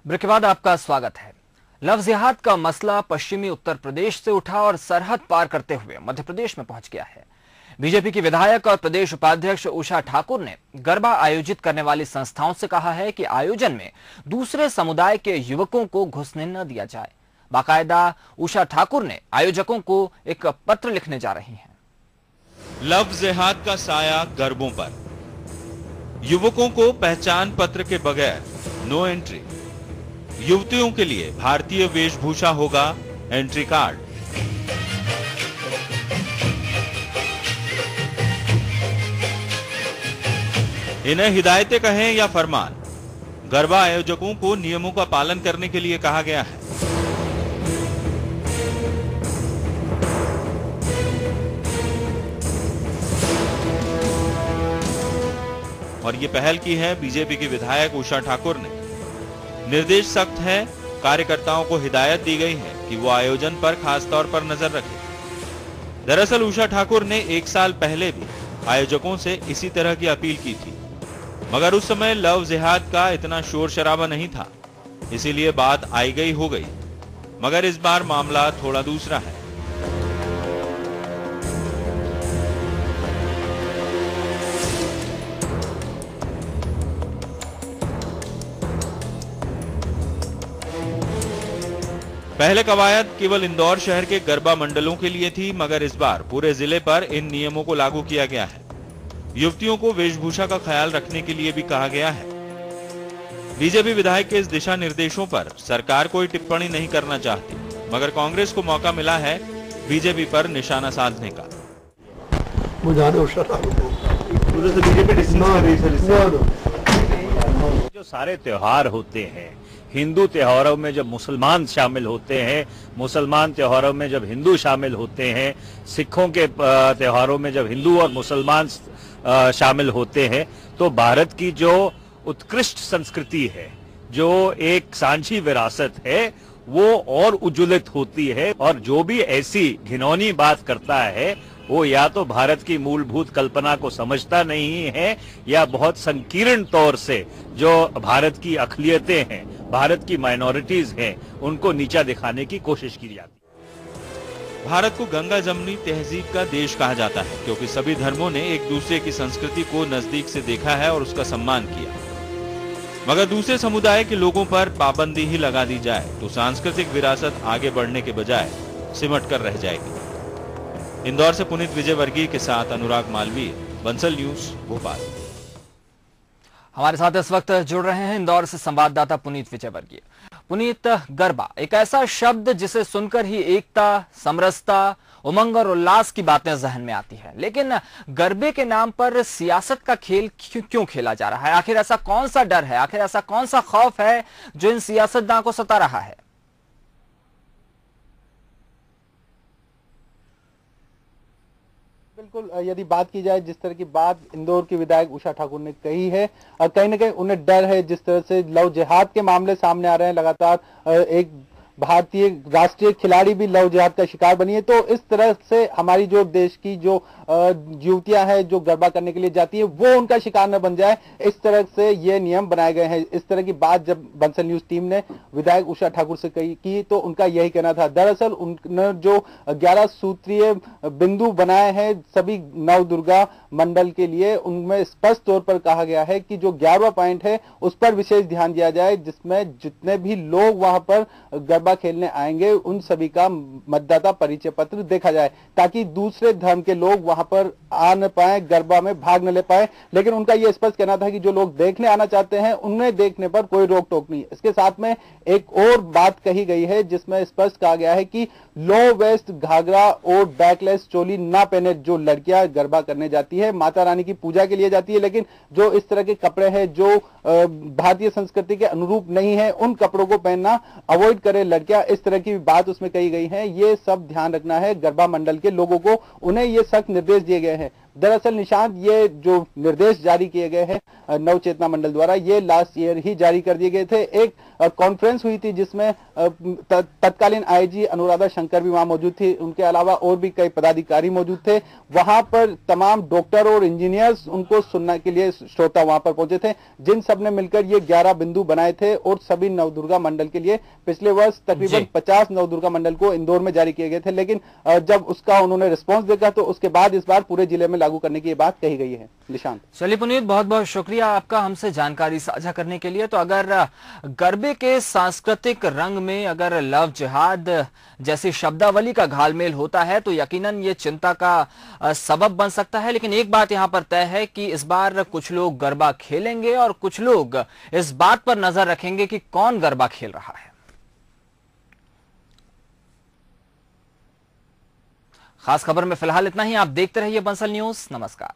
Break के बाद आपका स्वागत है। लव जिहाद का मसला पश्चिमी उत्तर प्रदेश से उठा और सरहद पार करते हुए मध्य प्रदेश में पहुंच गया है। बीजेपी की विधायक और प्रदेश उपाध्यक्ष उषा ठाकुर ने गरबा आयोजित करने वाली संस्थाओं से कहा है कि आयोजन में दूसरे समुदाय के युवकों को घुसने न दिया जाए। बाकायदा उषा ठाकुर ने आयोजकों को एक पत्र लिखने जा रही हैं। लव जिहाद का साया गरबों पर, युवकों को पहचान पत्र के बगैर नो एंट्री। युवतियों के लिए भारतीय वेशभूषा होगा एंट्री कार्ड। इन्हें हिदायतें कहें या फरमान, गरबा आयोजकों को नियमों का पालन करने के लिए कहा गया है। और ये पहल की है बीजेपी की विधायक उषा ठाकुर ने। निर्देश सख्त है, कार्यकर्ताओं को हिदायत दी गई है कि वो आयोजन पर खास तौर पर नजर रखें। दरअसल उषा ठाकुर ने 1 साल पहले भी आयोजकों से इसी तरह की अपील की थी, मगर उस समय लव जिहाद का इतना शोर शराबा नहीं था, इसीलिए बात आई गई हो गई। मगर इस बार मामला थोड़ा दूसरा है। पहले कवायद केवल इंदौर शहर के गरबा मंडलों के लिए थी, मगर इस बार पूरे जिले पर इन नियमों को लागू किया गया है। युवतियों को वेशभूषा का ख्याल रखने के लिए भी कहा गया है। बीजेपी विधायक के इस दिशा निर्देशों पर सरकार कोई टिप्पणी नहीं करना चाहती, मगर कांग्रेस को मौका मिला है बीजेपी पर निशाना साधने का। जो सारे त्योहार होते हैं, हिंदू त्योहारों में जब मुसलमान शामिल होते हैं, मुसलमान त्योहारों में जब हिंदू शामिल होते हैं, सिखों के त्योहारों में जब हिंदू और मुसलमान शामिल होते हैं, तो भारत की जो उत्कृष्ट संस्कृति है, जो एक सांझी विरासत है, वो और उज्ज्वलित होती है। और जो भी ऐसी घिनौनी बात करता है, वो या तो भारत की मूलभूत कल्पना को समझता नहीं है, या बहुत संकीर्ण तौर से जो भारत की अक़लियतें हैं, भारत की माइनॉरिटीज हैं, उनको नीचा दिखाने की कोशिश की जाती है। भारत को गंगा जमुनी तहजीब का देश कहा जाता है, क्योंकि सभी धर्मों ने एक दूसरे की संस्कृति को नजदीक से देखा है और उसका सम्मान किया। मगर दूसरे समुदाय के लोगों पर पाबंदी ही लगा दी जाए तो सांस्कृतिक विरासत आगे बढ़ने के बजाय सिमट कर रह जाएगी। इंदौर से पुनीत विजयवर्गीय के साथ अनुराग मालवीय, बंसल न्यूज, भोपाल। हमारे साथ इस वक्त जुड़ रहे हैं इंदौर से संवाददाता पुनीत विजयवर्गीय। पुनीत, गरबा एक ऐसा शब्द जिसे सुनकर ही एकता, समरसता, उमंग और उल्लास की बातें जहन में आती है, लेकिन गरबे के नाम पर सियासत का खेल क्यों खेला जा रहा है? आखिर ऐसा कौन सा डर है, आखिर ऐसा कौन सा खौफ है जो इन सियासतदानों को सता रहा है? बिल्कुल, यदि बात की जाए जिस तरह की बात इंदौर की विधायक उषा ठाकुर ने कही है, कहीं ना कहीं उन्हें डर है। जिस तरह से लव जिहाद के मामले सामने आ रहे हैं, लगातार एक भारतीय राष्ट्रीय खिलाड़ी भी लव जिहाद का शिकार बनी है, तो इस तरह से हमारी जो देश की जो युवतियां हैं जो गरबा करने के लिए जाती है, वो उनका शिकार न बन जाए, इस तरह से ये नियम बनाए गए हैं। इस तरह की बात जब बंसल न्यूज टीम ने विधायक उषा ठाकुर से की तो उनका यही कहना था। दरअसल उन्होंने जो 11 सूत्रीय बिंदु बनाए हैं सभी नव दुर्गा मंडल के लिए, उनमें स्पष्ट तौर पर कहा गया है कि जो 11वां पॉइंट है उस पर विशेष ध्यान दिया जाए, जिसमें जितने भी लोग वहां पर गरबा खेलने आएंगे उन सभी का मतदाता परिचय पत्र देखा जाए, ताकि दूसरे धर्म के लोग वहां पर आ न पाए, गरबा में भाग न ले पाए। लेकिन उनका यह स्पष्ट कहना था कि जो लोग देखने आना चाहते हैं उन्हें देखने पर कोई रोक टोक नहीं। इसके साथ में एक और बात कही गई है जिसमें स्पष्ट कहा गया है कि लो वेस्ट घाघरा और बैकलेस चोली ना पहने जो लड़कियां गरबा करने जाती है, माता रानी की पूजा के लिए जाती है, लेकिन जो इस तरह के कपड़े हैं जो भारतीय संस्कृति के अनुरूप नहीं है, उन कपड़ों को पहनना अवॉइड करे लड़कियां। इस तरह की बात उसमें कही गई है। ये सब ध्यान रखना है गरबा मंडल के लोगों को, उन्हें ये सख्त निर्देश दिए गए हैं। दरअसल निशांत, ये जो निर्देश जारी किए गए हैं नव चेतना मंडल द्वारा, ये लास्ट ईयर ही जारी कर दिए गए थे। एक कॉन्फ्रेंस हुई थी जिसमें तत्कालीन आईजी अनुराधा शंकर भी वहां मौजूद थी, उनके अलावा और भी कई पदाधिकारी मौजूद थे। वहां पर तमाम डॉक्टर और इंजीनियर्स उनको सुनने के लिए श्रोता वहां पर पहुंचे थे, जिन सब ने मिलकर ये 11 बिंदु बनाए थे और सभी नवदुर्गा मंडल के लिए पिछले वर्ष तकरीबन 50 नवदुर्गा मंडल को इंदौर में जारी किए गए थे। लेकिन जब उसका उन्होंने रिस्पॉन्स देखा तो उसके बाद इस बार पूरे जिले में लागू करने की बात कही गई है। निशांत, चलिए पुनीत, बहुत बहुत शुक्रिया आपका हमसे जानकारी साझा करने के लिए। तो अगर गरबे के सांस्कृतिक रंग में अगर लव जिहाद जैसी शब्दावली का घालमेल होता है तो यकीनन ये चिंता का सबब बन सकता है। लेकिन एक बात यहां पर तय है कि इस बार कुछ लोग गरबा खेलेंगे और कुछ लोग इस बात पर नजर रखेंगे कि कौन गरबा खेल रहा है। खास खबर में फिलहाल इतना ही। आप देखते रहिए बंसल न्यूज। नमस्कार।